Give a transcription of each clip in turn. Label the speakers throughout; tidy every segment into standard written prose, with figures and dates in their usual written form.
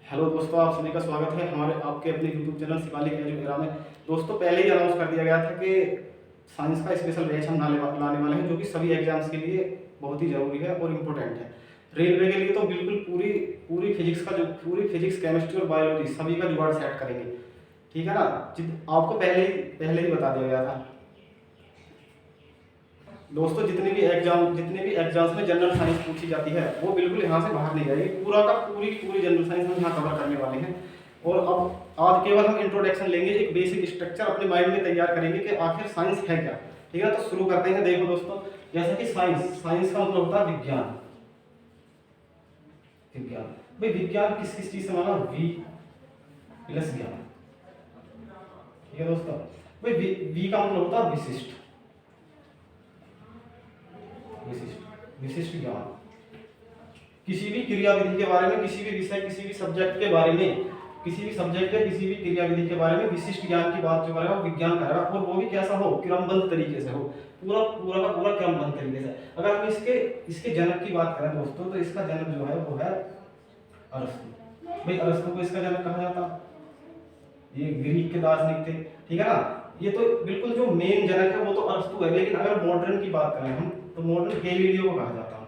Speaker 1: Hello दोस्तों, आप सभी का स्वागत है हमारे आपके अपने यूट्यूब चैनल शिवालिक एजुकेरा में। दोस्तों, पहले ही अनाउंस कर दिया गया था कि साइंस का स्पेशल बैच हम लाने वाले हैं, जो कि सभी एग्जाम्स के लिए बहुत ही ज़रूरी है और इम्पोर्टेंट है। रेलवे के लिए तो बिल्कुल पूरी पूरी फिजिक्स का जो पूरी फिजिक्स, केमिस्ट्री और बायोलॉजी सभी का जुगाड़ सेट करेंगे। ठीक है ना। आपको पहले ही बता दिया गया था। दोस्तों, जितने भी एग्जाम्स में जनरल साइंस पूछी जाती है वो बिल्कुल यहाँ से बाहर नहीं जाएगी। पूरा का पूरी पूरी जनरल साइंस हम यहाँ कवर करने वाले हैं। और अब आज केवल हम इंट्रोडक्शन लेंगे, एक बेसिक स्ट्रक्चर अपने माइंड में तैयार करेंगे कि आखिर साइंस है क्या। ठीक है, तो शुरू करते हैं। देखो दोस्तों, जैसे कि साइंस साइंस का मतलब होता है विज्ञान। विज्ञान भाई, विज्ञान किस किस चीज से माना? वी प्लस ज्ञान। ठीक है दोस्तों भाई, वी का मतलब होता है विशिष्ट। विशिष्ट विशिष्ट ज्ञान किसी भी क्रिया विधि के बारे में, किसी भी विषय, किसी भी सब्जेक्ट के बारे में, किसी भी सब्जेक्ट या किसी भी क्रिया विधि के बारे में विशिष्ट ज्ञान की बात जो करेगा वो विज्ञान करेगा। और वो भी कैसा हो? क्रमबद्ध तरीके से हो, पूरा पूरा का पूरा क्रमबद्ध तरीके से। अगर हम इसके इसके जनक की बात करें दोस्तों, तो इसका जनक जो है वो है अरस्तु। भाई, अरस्तु को इसका जनक कहा जाता, ये ग्रीक के दार्शनिक थे। ठीक है ना। ये तो बिल्कुल जो मेन जनक है वो तो अरस्तु है। लेकिन अगर मॉडर्न की बात करें हम, तो मॉडर्न गैलीलियो को कहा जाता है।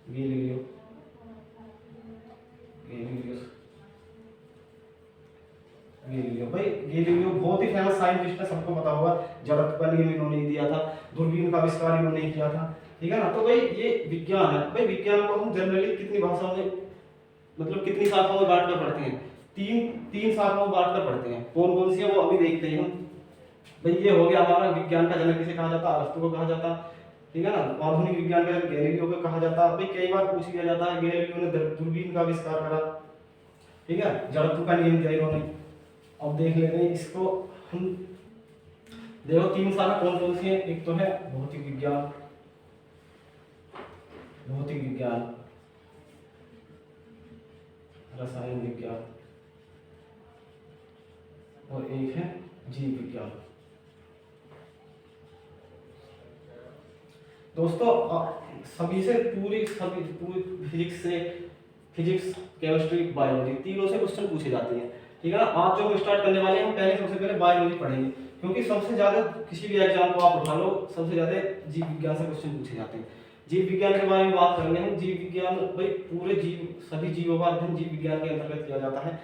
Speaker 1: गैलीलियो गैलीलियो गैलीलियो भाई, गैलीलियो बहुत ही फेमस साइंटिस्ट है, सबको पता होगा। जड़त्व का नियम इन्होंने ही दिया था, दूरबीन का आविष्कार इन्होंने ही किया था। ठीक है ना। तो भाई ये विज्ञान है। भाई, विज्ञान को हम जनरली कितनी भाषाओं में, मतलब कितनी शाखाओं में बांट कर पढ़ते हैं? तीन तीन शाखाओं में बांट कर पढ़ते हैं। कौन कौन सी है वो अभी देखते हैं हम। भाई, ये हो गया हमारा विज्ञान का जनक किसे कहा जाता है? अरस्तु को कहा जाता। ठीक है ना। आधुनिक विज्ञान का जनक गैलीलियो को कहा जाता। भाई, कई बार पूछ लिया जाता है गैलीलियो ने दूरबीन का आविष्कार करा। ठीक है, जड़त्व का नियम दिया इन्होंने। अब देख लेते हैं इसको हम। देखो, तीन शाखा कौन कौन सी है? एक तो है भौतिक विज्ञान, भौतिक विज्ञान, रसायन विज्ञान, और एक है जीव विज्ञान। दोस्तों, सभी से पूरी फिजिक्स से, फिजिक्स, केमिस्ट्री, बायोलॉजी तीनों से क्वेश्चन पूछे जाते हैं। ठीक है ना। आज जो हम स्टार्ट करने वाले हैं, हम पहले सबसे पहले बायोलॉजी पढ़ेंगे, क्योंकि सबसे ज्यादा किसी भी एग्जाम को आप उठा लो, सबसे ज्यादा जीव विज्ञान से क्वेश्चन पूछे जाते हैं। जीव विज्ञान के बारे में बात करेंगे हम। जीव विज्ञान भाई, पूरे जीव, सभी जीवों का अध्ययन जीव विज्ञान के अंतर्गत किया जाता है।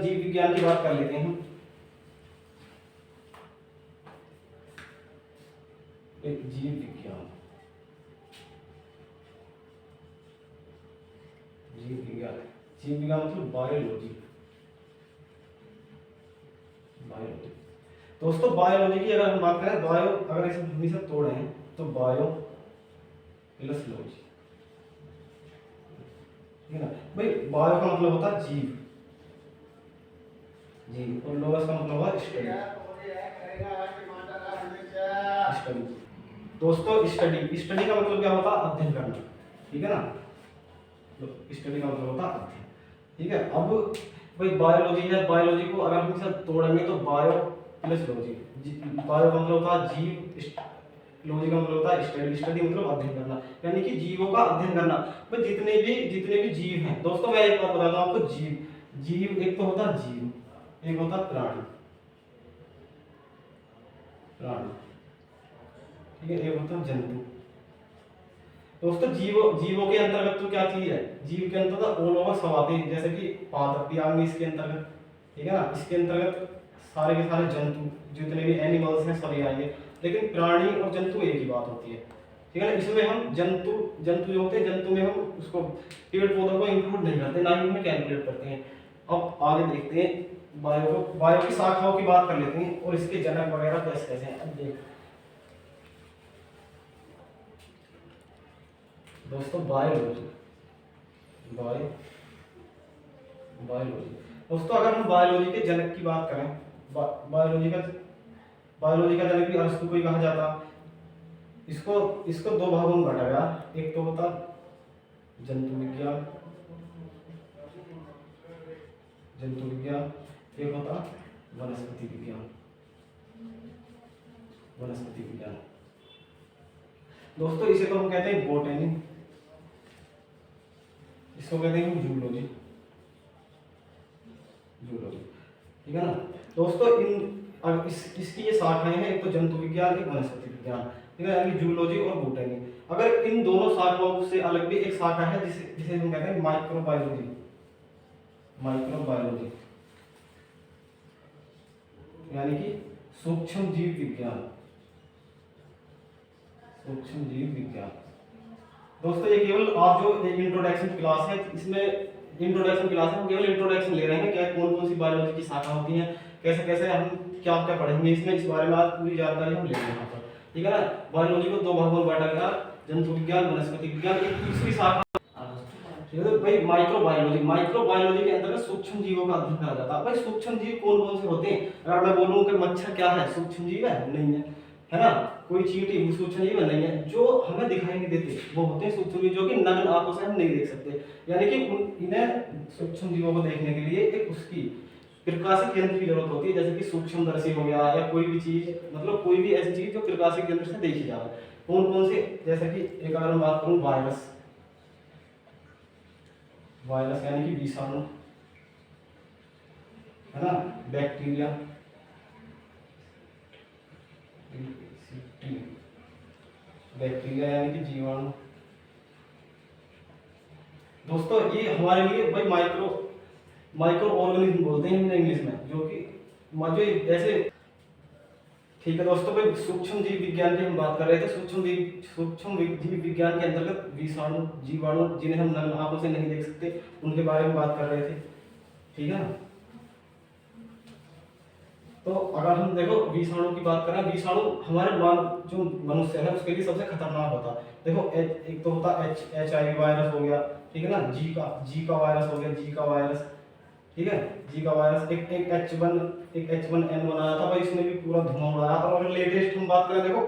Speaker 1: जीव विज्ञान की बात कर लेते हैं हम। जीव विज्ञान, जीव विज्ञान, जीव विज्ञान मतलब बायोलॉजी। बायोलॉजी दोस्तों, बायोलॉजी की अगर हम बात करें, बायो अगर इसे हमेशा तोड़े हैं तो बायो प्लस लॉजी। ठीक है ना भाई। बायो का मतलब होता है जीव, जीव, और लॉज का मतलब होता है स्टडी। स्टडी दोस्तों, स्टडी स्टडी का मतलब क्या होता है? अध्ययन करना। ठीक है ना। तो स्टडी का मतलब होता है अध्ययन। ठीक है। अब भाई, बायोलॉजी है, बायोलॉजी को अगर हम इसे तोड़ेंगे तो बायो प्लस लॉजी। बायो का मतलब होता है जीव, लॉजी का मतलब होता है स्टडी। स्टडी मतलब अध्ययन करना, यानी कि जीवों का अध्ययन करना। भाई, जितने भी जीव हैं दोस्तों, मैं एक बात बता दूं आपको। जीव एक तो होता है जीव, एक होता है प्राणी। प्राणी, ठीक है, एक होता है जंतु। दोस्तों, जीवों के अंतर्गत तो क्या चीज है? जीव के अंतर्गत ऑल ओवर सब आते हैं, जैसे कि पादप आएंगे इसके अंतर्गत। ठीक है ना। इसके अंतर्गत सारे के सारे जंतु, जितने भी एनिमल्स हैं सभी आएंगे। लेकिन प्राणी और जंतु एक ही बात होती है। ठीक है ना। इसमें हम जंतु जंतु जो होते हैं, जंतु में हम उसको पेड़ पौधों को इंक्लूड नहीं करते, ना ही उनमें कैलकुलेट करते हैं। अब आगे देखते हैं बायो की शाखाओं की बात कर लेते हैं, और इसके जनक वगैरह कैसे कैसे हैं। अब देख दोस्तों, बायोलॉजी, बायोलॉजी दोस्तों, अगर हम बायोलॉजी के जनक की बात करें, बायोलॉजी का जनक भी अरस्तु को ही कहा जाता। इसको इसको दो भागों में बांटा गया। एक तो होता जंतु विज्ञान, एक होता वनस्पति विज्ञान। दोस्तों, इसे तो हम कहते हैं बॉटनी, इसको कहते हैं जूलॉजी। जूलॉजी, ठीक है ना दोस्तों। अब इसकी ये शाखाएं हैं, एक तो जंतु विज्ञान, एक वनस्पति विज्ञान, ठीक है, यानी जूलॉजी और बॉटनी। अगर इन दोनों शाखाओं से अलग भी एक शाखा है जिसे जिसे हम कहते हैं माइक्रोबायोलॉजी, माइक्रोबायोलॉजी यानी कि सूक्ष्म जीव विज्ञान, सूक्ष्म जीव विज्ञान। दोस्तों ये केवल आप जो इंट्रोडक्शन क्लास है, इसमें इंट्रोडक्शन क्लास है, हम केवल इंट्रोडक्शन ले रहे हैं, क्या कौन कौन सी बायोलॉजी की शाखा होती हैं, कैसे कैसे हम क्या क्या पढ़ेंगे इसमें, इस बारे में आज पूरी जानकारी हम ले रहे हैं यहाँ पर, ठीक है ना। बायोलॉजी को दो भागों में बांटा गया, जंतु विज्ञान, वनस्पति विज्ञान, एक तीसरी शाखा तो भाई माइक्रोबायोलॉजी। माइक्रोबायोलॉजी के अंतर्गत सूक्ष्म जीवों का अध्ययन करा जाता है। भाई सूक्ष्म जीव कौन कौन से होते हैं? अगर मैं बोलूं कि मच्छर क्या है, सूक्ष्म जीव है? नहीं है, है ना। कोई चींटी सूक्ष्म जीव नहीं है। जो हमें दिखाई नहीं देते वो होते हैं सूक्ष्म जीव, जो कि नग्न आंखों से हम नहीं देख सकते। यानी कि इन्हें सूक्ष्म जीवों को देखने के लिए एक उसकी प्रकाशिक यंत्र की जरूरत होती है, जैसे कि सूक्ष्मदर्शी हो गया, या कोई भी चीज, मतलब कोई भी ऐसी चीज जो प्रकाशिक यंत्र से देखी जाए। कौन कौन से? जैसे कि एक अगर मैं बात करूं वायरस, वायरस यानी कि विषाणु, है ना, बैक्टीरिया, बैक्टीरिया यानी कि जीवाणु। दोस्तों ये हमारे लिए भाई माइक्रो ऑर्गेनिज्म बोलते हैं इंग्लिश में, जो कि जो ऐसे, ठीक है दोस्तों। भाई सूक्ष्म जीव विज्ञान की हम बात कर रहे थे। सूक्ष्म जीव विज्ञान के अंतर्गत विषाणु, जीवाणु, जिन्हें हम नग्न आंखों से नहीं देख सकते, उनके बारे में बात कर रहे थे, ठीक है ना। तो अगर हम देखो विषाणु की बात करें, विषाणु हमारे जो मनुष्य है उसके लिए सबसे खतरनाक होता है। देखो एक तो होता HIV वायरस हो गया, ठीक है ना, जी का वायरस हो गया, जी का वायरस, ठीक है, जी का वायरस। एक H1N1 आया था भाई, इसमें भी पूरा धुआं उड़ाया। और लेटेस्ट हम बात करें, देखो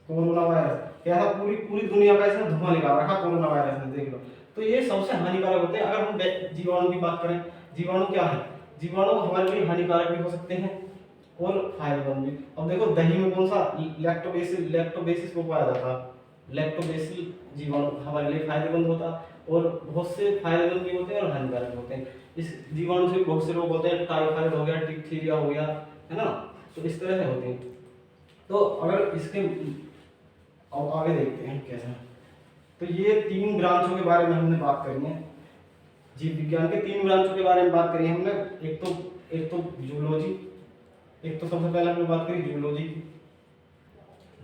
Speaker 1: कोरोना वायरस क्या था, पूरी दुनिया का इसने धुआं निकाल रखा कोरोना वायरस ने, देख लो। तो ये सबसे हानिकारक होते हैं। अगर हम जीवाणु की बात करें, जीवाणु क्या है? जीवाणु हमारे लिए हानिकारक भी हो सकते हैं और फायदेमंद भी। अब देखो दही में कौन सा लैक्टोबेसिस को पाया जाता है। लैक्टोबेसिल जीवाणु हमारे लिए फायदेमंद होता है, और बहुत से फायदेमंद भी होते हैं और हानिकारक भी होते हैं। इस जीवाणु से बहुत से रोग होते हैं, टाइफाइड हो गया, डिप्थीरिया हो गया, है ना, तो इस तरह से होते हैं। तो अगर इसके अब आगे देखते हैं कैसा। तो ये 3 ब्रांचों के बारे में हमने बात करी है, जीव विज्ञान के 3 ब्रांचों के बारे में बात करी हमने। एक तो जूलॉजी, एक तो सबसे पहले हमने बात करी जूलॉजी की।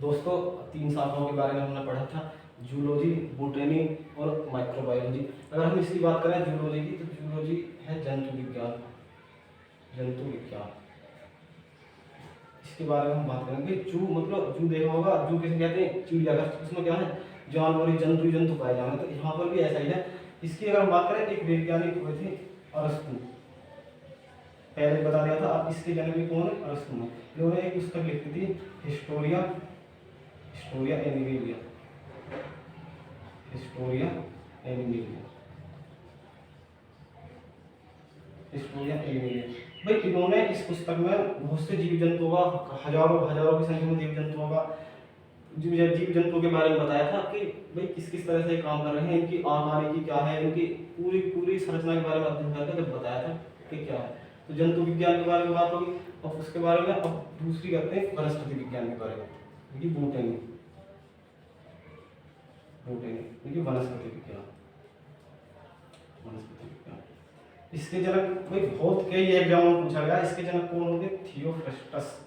Speaker 1: दोस्तों 3 शाखाओं के बारे में हमने पढ़ा था, जूलॉजी, बॉटनी और माइक्रोबायोलॉजी। अगर हम इसकी बात करें जूलॉजी की, तो जूलॉजी है जंतु विज्ञान, जंतु विज्ञान। इसके बारे में हम बात करेंगे। जू मतलब जू देखा होगा, जू किसे कहते हैं? चिड़ियाघर। उसमें क्या है? जानवर, जंतु पाए जाते हैं। तो यहाँ पर भी ऐसा ही है। इसकी अगर हम बात करें, एक वैज्ञानिक हुए थे अरस्तु, पहले बता दिया था। अब इसके जनक भी कौन है? अरस्तु ने। इन्होंने एक पुस्तक लिखी थी, हिस्टोरिया एनिमेलिया, हिस्टोरिया एनिमेलिया। भाई इन्होंने इस पुस्तक में बहुत से जीव जंतुओं का, हजारों की संख्या में जीव जंतुओं के बारे में बताया था कि भाई किस तरह से काम कर रहे हैं, इनकी आहारी क्या है, इनकी पूरी संरचना के बारे में अध्ययन करके जब बताया था कि क्या है। तो जंतु विज्ञान के बारे में बात होगी। और उसके बारे में अब दूसरी करते हैं वनस्पति विज्ञान के बारे में, देखिए बॉटनी, देखिए वनस्पति विज्ञान। इसके जनक भाई बहुत कई एग्जाम में पूछा गया, इसके जनक कौन होंगे? थियोफ्रस्टस।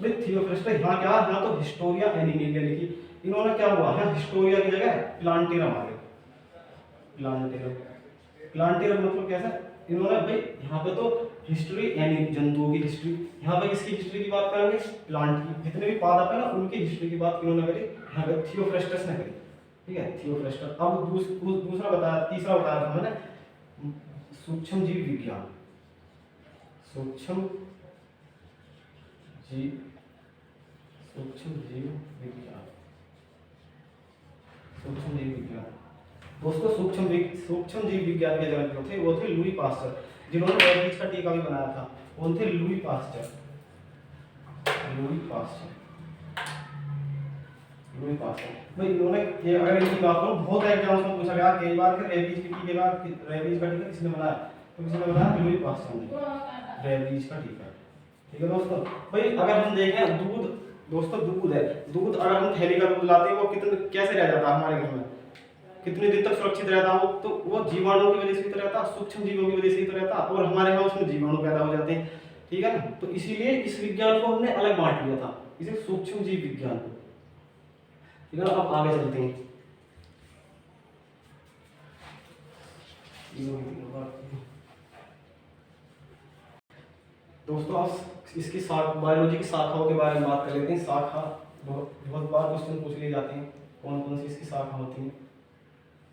Speaker 1: भाई थियोफ्रस्टस यहाँ क्या, यहाँ तो हिस्टोरिया एनिमेलिया लिखी। इन्होंने क्या हुआ है, हिस्टोरिया की जगह प्लांटेरम आ गए। प्लांटेरम मतलब कैसा? इन्होंने भाई यहाँ पे तो हिस्ट्री यानी जंतुओं की हिस्ट्री, यहाँ पे किसकी हिस्ट्री की बात करेंगे? प्लांट की। जितने भी पादप है ना, उनकी हिस्ट्री की बात इन्होंने करी, यहाँ पे थियोफ्रस्टस ने करी, ठीक है, थियोफ्रस्टस। अब तीसरा बताया था मैंने, सूक्ष्म जीव विज्ञान। सूक्ष्म जीव विज्ञान। दोस्तों सूक्ष्म जीव विज्ञान के जनक जो थे वो थे लुई पास्चर, जिन्होंने वेबीज का टीका भी बनाया था। कौन थे? Louis Pasteur. Louis Pasteur. भाई इन्होंने ये, अगर इनकी बात करूं बहुत एग्जाम्स में पूछा गया कई बार कि रेबीज की टीके का, रेबीज का टीका किसने बनाया, तो किसने बनाया, लुई पास्चर ने रेबीज का टीका। ठीक है दोस्तों। भाई अगर हम देखें दूध, दोस्तों दूध है, दूध अगर हम थैली का दूध लाते हैं वो कितने कैसे रह जाता है हमारे घर में, कितने दिन तक सुरक्षित रहता है वो, तो वो जीवाणुओं की वजह से ही तो रहता, सूक्ष्म जीवों की वजह से ही तो रहता, और हमारे यहाँ उसमें जीवाणु पैदा हो जाते हैं। ठीक है ना, तो इसीलिए इस विज्ञान को हमने अलग बांट लिया था, इसे सूक्ष्म जीव विज्ञान। ठीक है ना, अब आगे चलते हैं। दोस्तों आप इसकी बायोलॉजी की शाखाओं के बारे में बात कर लेते हैं। शाखा बहुत बार क्वेश्चन पूछ लिए जाते हैं, कौन कौन सी इसकी शाखा होती है।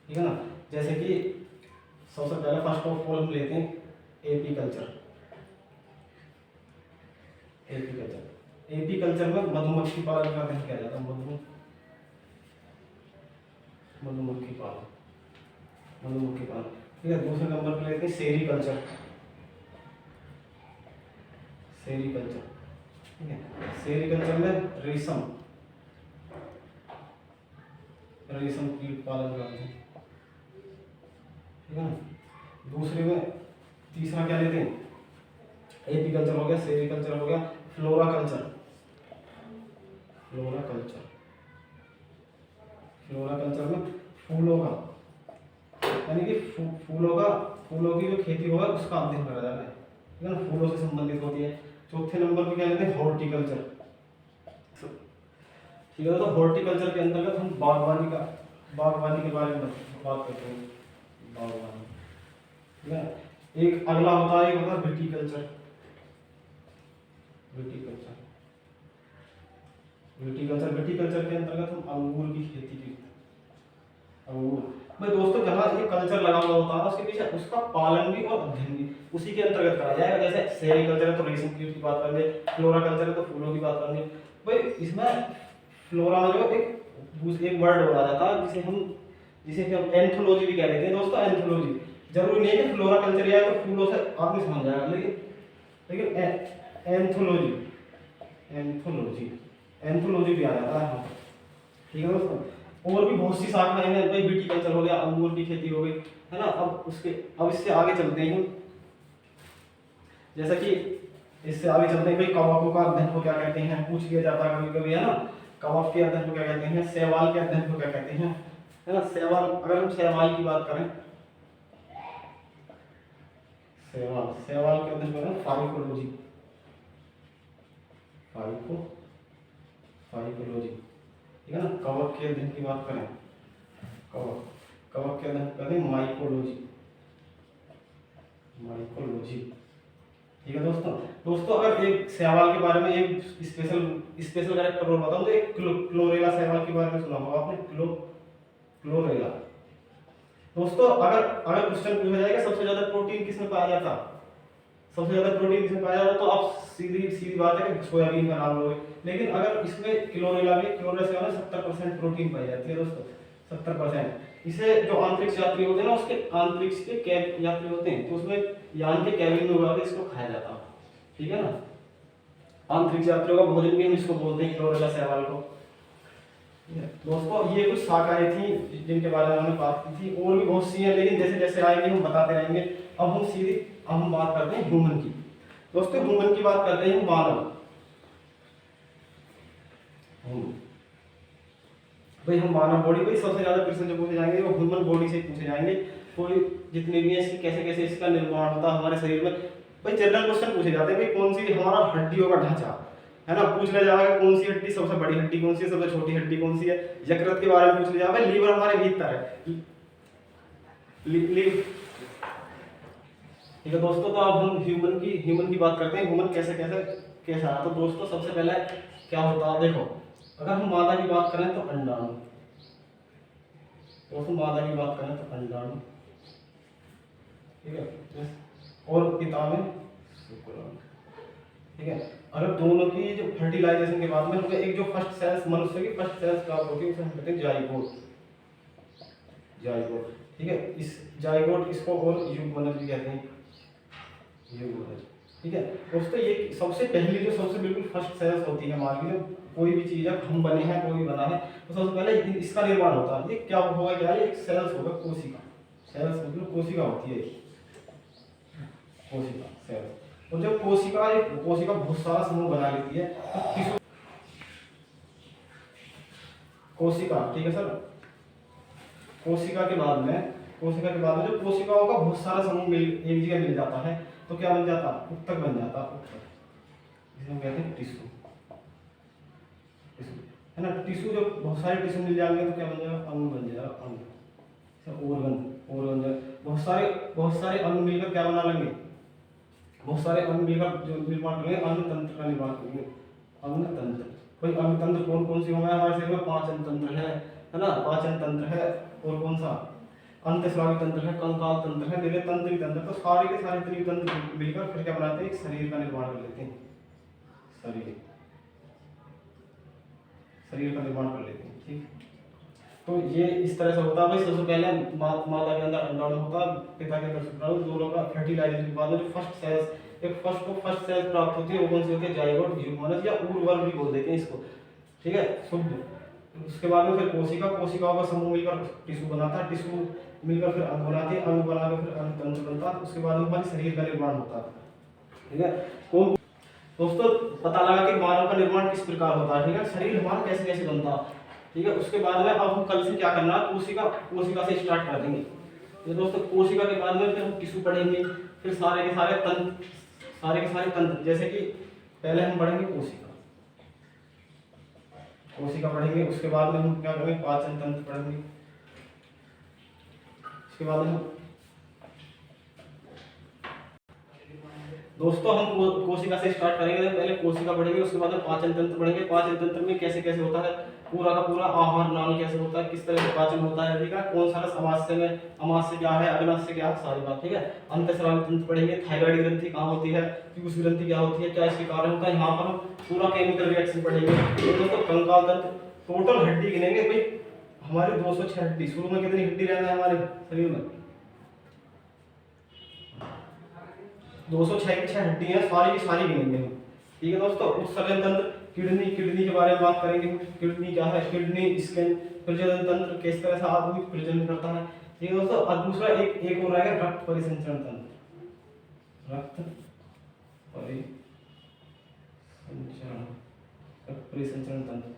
Speaker 1: ठीक है ना, जैसे कि सबसे पहले फर्स्ट ऑफ ऑल हम लेते हैं एपीकल्चर। एपीकल्चर में मधुमक्खी पालन का अध्ययन किया जाता है, मधुमक्खी पालन। ठीक है, दूसरे नंबर पर लेते हैं सेरीकल्चर। ठीक है, सेरीकल्चर में रेशम कीट पालन करते हैं। ठीक है ना, दूसरे में तीसरा क्या लेते हैं, एपीकल्चर हो गया, सेरीकल्चर हो गया, फ्लोराकल्चर में फूलों का, यानी कि फूलों की जो खेती होगा उसका अध्ययन करा जाता है। ठीक है ना, फूलों से संबंधित होती है। चौथे नंबर पर क्या लेते हैं, हॉर्टिकल्चर। ठीक है, तो हॉर्टिकल्चर के अंतर्गत हम बागवानी के बारे में बात करते हैं, बागवानी। ठीक है, एक अगला होता है, एक होता है विटीकल्चर। विटीकल्चर के अंतर्गत हम अंगूर की खेती की, अंगूर में दोस्तों जहाँ ये कल्चर लगा हुआ होता है उसके पीछे उसका पालन भी और अध्ययन भी उसी के अंतर्गत करा जाएगा। जैसे सेरीकल्चर है तो रेशम कीट की बात करेंगे, फ्लोराकल्चर है तो फूलों की बात करेंगे। भाई इसमें फ्लोरा में जो एक वर्ड बोला जाता है जिसे हम एंथोलॉजी भी कह लेते हैं दोस्तों। एंथोलॉजी जरूरी नहीं है कि फ्लोराकल्चर या तो फूलों से आपने समझ जाएगा, लेकिन एंथोलॉजी भी आ जाता है। ठीक है दोस्तों, और भी बहुत सी शाखाएं हैं। भाई विटीकल्चर हो गया, अंगूर की खेती हो गई, है ना। अब इससे आगे चलते हैं, जैसा कि इससे आगे चलते हैं भाई कवकों का अध्ययन को क्या कहते हैं, पूछ लिया जाता है कभी कभी, है ना। कवक के अध्ययन को क्या कहते हैं, शैवाल के अध्ययन को क्या कहते हैं, है ना। शैवाल, अगर हम शैवाल की बात करें, शैवाल के अध्ययन करें फाइकोलॉजी। ठीक है ना। कवक के अध्ययन की बात करें, कवक के अध्ययन करें माइकोलॉजी। ठीक है दोस्तों अगर एक शैवाल के बारे में एक स्पेशल कैरेक्टर और बताऊं तो एक क्लोरेला शैवाल के बारे में सुना होगा आपने, क्लोरेला। दोस्तों अगर क्वेश्चन पूछा जाएगा सबसे ज्यादा प्रोटीन किसमें पाया जाता, तो आप सीधी बात है कि सोयाबीन का नाम लोगे। लेकिन अगर इसमें क्लोरेला से 70% प्रोटीन पाई जाती है दोस्तों, 70%। इसे जो अंतरिक्ष यात्री होते हैं ना, उसके अंतरिक्ष के यात्री होते हैं, तो उसमें यान के कैबिन में उड़ा के इसको खाया जाता है। ठीक है ना, अंतरिक्ष यात्रियों का भोजन भी हम इसको बोलते हैं, क्लोरेला शैवाल को। दोस्तों ये कुछ शाखाएं थी जिनके बारे में हमने बात की थी, और भी बहुत सी हैं, लेकिन जैसे जैसे आएंगे हम बताते रहेंगे। अब हम बात करते हैं ह्यूमन की। दोस्तों ह्यूमन की बात करते हैं, मानव। भाई हम मानव बॉडी, भाई सबसे ज्यादा प्रश्न जो पूछे जाएंगे वो ह्यूमन बॉडी से पूछे जाएंगे। कोई जितने भी है इसकी कैसे इसका निर्माण होता है हमारे शरीर में। भाई जनरल क्वेश्चन पूछे जाते हैं, भाई कौन सी हमारा हड्डियों का ढांचा है ना, पूछ लिया जाएगा कौन सी हड्डी सबसे बड़ी हड्डी कौन सी है, सबसे छोटी हड्डी कौन सी है। यकृत के बारे में पूछ लिया जाएगा, लीवर हमारे भीतर है। ठीक है दोस्तों, तो अब हम ह्यूमन की बात करते हैं। ह्यूमन कैसा है। तो दोस्तों सबसे पहले क्या होता है, देखो अगर हम मादा की बात करें तो अंडाणु, ठीक है, और पिता में शुक्राणु। ठीक है, अगर दोनों की जो फर्टिलाइजेशन के बाद में हमें एक जो फर्स्ट सेल्स, मनुष्य की फर्स्ट सेल्स प्राप्त होती है उसे हम कहते हैं जाइगोट। ठीक है, इस जाइगोट इसको और युग्मनज भी कहते हैं, युग्मनज। ठीक है दोस्तों, ये सबसे पहली जो सबसे बिल्कुल फर्स्ट सेल्स होती है हमारी, जो कोई भी चीज है हम बने हैं, कोई भी बना है, तो सबसे पहले इसका निर्माण होता है। ये क्या होगा, क्या है, एक सेल्स होगा, कोशिका। सेल्स मतलब कोशिका होती है, कोशिका सेल्स। और जब कोशिका बहुत सारा समूह बना लेती है तो टिश्यू, कोशिका, ठीक है सर। कोशिका के बाद में जब कोशिकाओं का बहुत सारा समूह एक जगह मिल जाता है तो क्या बन जाता है, ऊतक बन जाता है, ऊतक, जिसे हम कहते हैं टिश्यू, है ना। टिश्यू, जब बहुत सारे टिश्यू मिल जाएंगे तो क्या बन जाएगा, अंग बन जाएगा, अंग, ऑर्गन। बहुत सारे अंग मिलकर क्या बना लेंगे, बहुत सारे अंग मिलकर जो निर्माण करेंगे, अंग तंत्र का निर्माण करेंगे, अंग तंत्र। भाई अंग तंत्र कौन कौन सी होंगे हमारे शरीर में, पाचन तंत्र है ना, पाचन तंत्र है, और कौन सा, अंतस्रावी तंत्र है, कंकाल तंत्र है, निरतंत्री तंत्र। तो सारे के सारे त्रिव तंत्र मिलकर फिर क्या बनाते हैं, एक शरीर का निर्माण कर लेते हैं, शरीर का निर्माण कर लेते हैं, ठीक। तो ये इस तरह से होता है भाई। सबसे पहले माता के अंदर अंडाणु होता है, पिता के अंदर शुक्राणु, दोनों का फर्टिलाइजेशन के बाद जो फर्स्ट सेल्स प्राप्त होती है वो कौन सी होती है, जाइगोट, यूगोनस या उर्वर भी बोल देते हैं इसको, ठीक है, शुद्ध। उसके बाद में फिर कोशिकाओं का समूह मिलकर टिश्यू बनाता है, टिश्यू मिलकर फिर अंग बनाते हैं, अंग बनाकर फिर अंग तंत्र बनता है। उसके बाद में हमारे शरीर का निर्माण होता है, ठीक है। कौन दोस्तों, पता लगा कि मानव का निर्माण किस प्रकार होता है, ठीक है, शरीर हमारा कैसे कैसे बनता है, ठीक है। उसके बाद में अब हम कल से क्या करना है, कोशिका से स्टार्ट कर देंगे। तो दोस्तों कोशिका के बाद में फिर हम टिश्यू पढ़ेंगे, फिर सारे के सारे तंत्र, जैसे कि पहले हम पढ़ेंगे कोशिका पढ़ेंगे। उसके बाद में हम क्या करेंगे, पाचन तंत्र पढ़ेंगे। उसके बाद में दोस्तों हम कोशिका से स्टार्ट करेंगे। पहले कोशिका पढ़ेंगे, उसके बाद पाचन तंत्र पढ़ेंगे। पाचन तंत्र में कैसे कैसे होता है, पूरा का पूरा आहार नाल कैसे होता है, किस तरह से पाचन होता है, ठीक है, कौन सा रस अमाशय में, अमाशय क्या है, अग्नाशय क्या है, सारी बात, ठीक है। अंतस्रावी तंत्र पढ़ेंगे, थायराइड ग्रंथि कहाँ होती है, पीयूष ग्रंथि क्या होती है, क्या इसके कारण होता है, यहाँ पर हम पूरा केमिकल रिएक्शन पढ़ेंगे। तो दोस्तों कंकाल तंत्र, टोटल हड्डी गिनेंगे भाई, हमारे 206 हड्डी। शुरू में कितनी हड्डी रहना है हमारे शरीर में, 206 हड्डी है, सारी की सारी गिनेंगे, ठीक है दोस्तों। उत्सर्जन तंत्र, किडनी के बारे में बात करेंगे, किडनी क्या है, किडनी स्किन। प्रजनन तंत्र, किस तरह से आदमी प्रजनन करता है, ठीक है दोस्तों। और दूसरा एक और रहेगा रक्त परिसंचरण तंत्र, रक्त परिसंचरण तंत्र।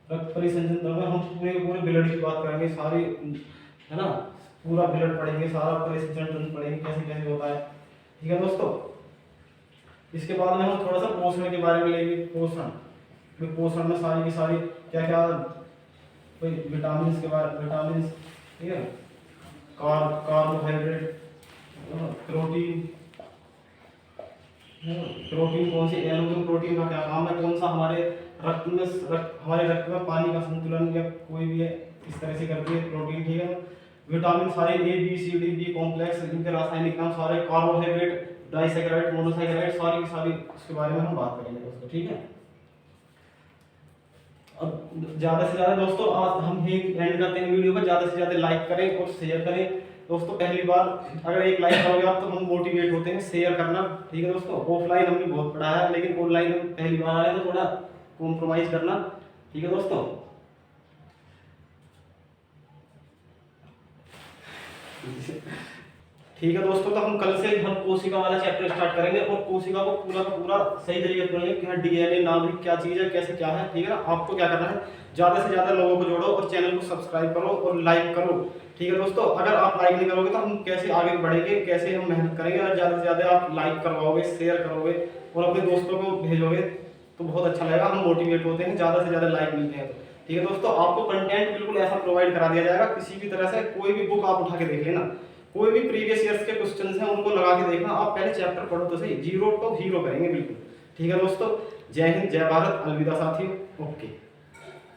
Speaker 1: रक्त परिसंचरण तंत्र में हम पूरे ब्लड की बात करेंगे, सारे, है ना, पूरा ब्लड पढ़ेंगे, सारा परिसंचरण तंत्र पढ़ेंगे, कैसे कैसे होता है, ठीक है दोस्तों। इसके बाद में हम थोड़ा सा पोषण के बारे में लेंगे। पोषण में सारी की सारी क्या क्या, विटामिन के बारे, विटामिन, ठीक है, कार्बोहाइड्रेट, प्रोटीन कौन सी, एरोबिक प्रोटीन का क्या काम है, कौन सा हमारे रक्त में पानी का संतुलन या कोई भी है, इस तरह से करती है प्रोटीन, ठीक है। विटामिन सारे A B C D B complex, इनके रासायनिक नाम सारे, कार्बोहाइड्रेट, डाइसैकेराइड, मोनोसैकेराइड, सारी की सारी इसके बारे में हम बात करेंगे दोस्तों, ठीक है। अब ज्यादा से ज्यादा दोस्तों आज हम ही एंड करते हैं वीडियो को, ज्यादा से ज्यादा लाइक करें और शेयर करें दोस्तों। पहली बार अगर एक लाइक करोगे आप तो हम मोटिवेट होते हैं, शेयर करना, ठीक है दोस्तों। ऑफलाइन हमने बहुत पढ़ा है, लेकिन ऑनलाइन हम पहली बार आए तो थोड़ा कॉम्प्रोमाइज करना, ठीक है दोस्तों। ठीक है दोस्तों, तो हम कल से हम कोशिका वाला चैप्टर स्टार्ट करेंगे और कोशिका को पूरा का पूरा सही तरीके से पढ़ेंगे कि डीएनए नाभिक क्या चीज है, कैसे क्या है, ठीक है ना। आपको क्या करना है, ज्यादा से ज्यादा लोगों को जोड़ो और चैनल को सब्सक्राइब करो और लाइक करो, ठीक है दोस्तों। अगर आप लाइक नहीं करोगे तो हम कैसे आगे बढ़ेंगे, कैसे हम मेहनत करेंगे। अगर ज्यादा से ज्यादा आप लाइक करवाओगे, शेयर करोगे और अपने दोस्तों को भेजोगे तो बहुत अच्छा लगेगा, हम मोटिवेट होते हैं, ज्यादा से ज्यादा लाइक मिलते हैं तो, ठीक है दोस्तों। आपको कंटेंट बिल्कुल ऐसा प्रोवाइड करा दिया जाएगा, किसी भी तरह से कोई भी बुक आप उठा के देख लेना, कोई भी प्रीवियस ईयर्स के क्वेश्चंस हैं उनको लगा के देखना। आप पहले चैप्टर पढ़ो तो सही, जीरो तो हीरो करेंगे बिल्कुल, ठीक है दोस्तों। जय हिंद, जय भारत, अलविदा साथियों, ओके।